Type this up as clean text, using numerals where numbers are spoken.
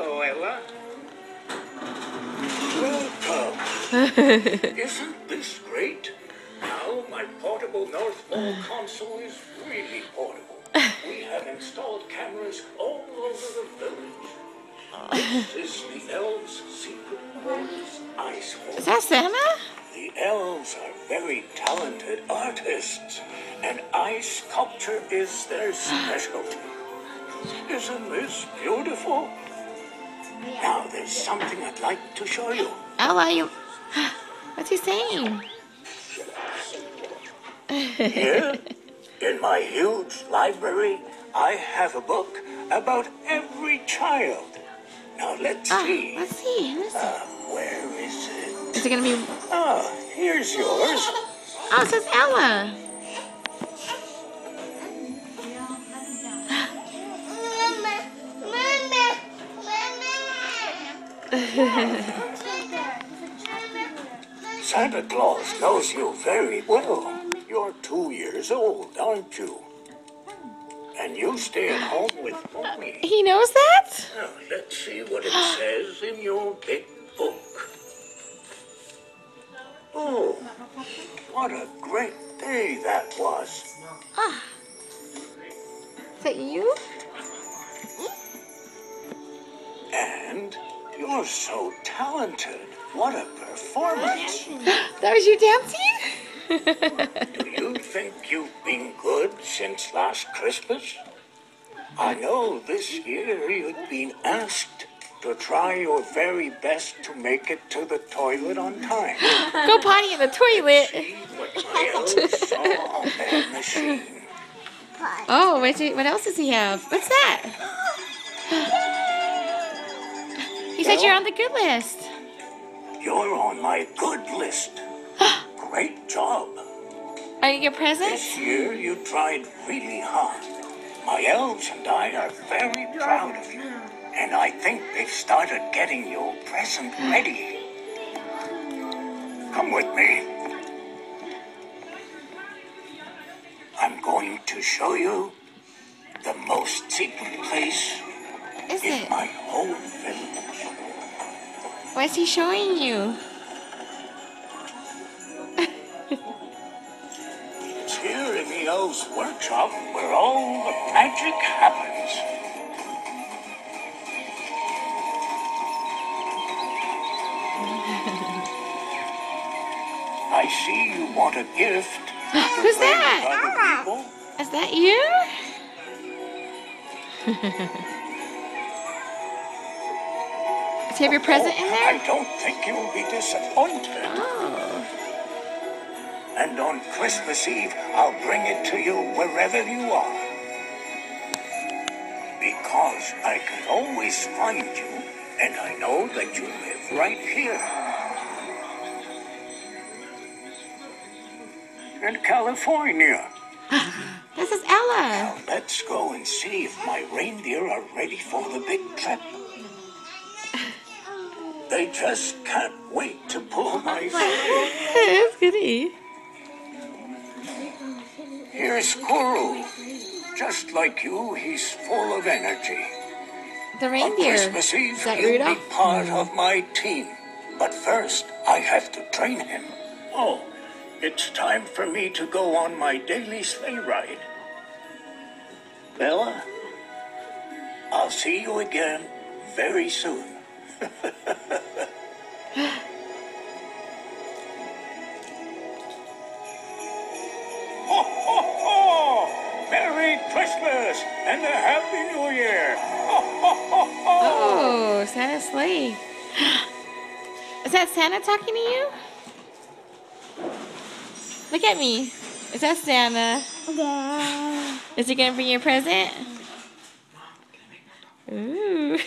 Hello, Ella. Welcome. Isn't this great? Now my portable North Pole console is really portable. We have installed cameras all over the village. This is the elves' secret quarters ice hole. Is that Santa? The elves are very talented artists, and ice sculpture is their specialty. Isn't this beautiful? Now there's something I'd like to show you. Ella, you... What's he saying? Here, in my huge library, I have a book about every child. Now let's see. Let's see. Where is it? Is it gonna be... Here's yours. Oh, it says Ella. Santa Claus knows you very well. You're 2 years old, aren't you? And you stay at home with Mommy. He knows that? Now, let's see what it says in your big book. Oh, what a great day that was. Is that you? And you're so talented. What a performance. That was you dancing? Do you think you've been good since last Christmas? I know this year you've been asked to try your very best to make it to the toilet on time. Go potty in the toilet. See what my elves saw on their machine. Oh, what else does he have? What's that? He said you're on the good list. You're on my good list. Great job. Are you get presents? This year you tried really hard. My elves and I are very proud of you. And I think they've started getting your present ready. Come with me. I'm going to show you the most secret place Is in it? my whole village. What's he showing you? It's here in the elves' workshop where all the magic happens. I see you want a gift. Who's that? Other people. Is that you? Does he have your present in there? I don't think you'll be disappointed. Oh. And on Christmas Eve, I'll bring it to you wherever you are. Because I can always find you, and I know that you live right here. In California. This is Ella. Now let's go and see if my reindeer are ready for the big trip. They just can't wait to pull my sleigh. That's goody. Here's Kuru. Just like you, he's full of energy. The On reindeer. Christmas Eve, Is that he'll be Rudolph? part of my team. But first, I have to train him. Oh, it's time for me to go on my daily sleigh ride. Bella, I'll see you again very soon. Ho, ho, ho! Merry Christmas and a Happy New Year! Ho, ho, ho, ho! Oh, Santa's sleigh. Is that Santa talking to you? Look at me. Is that Santa? Yeah. Is he gonna bring you a present? Ooh.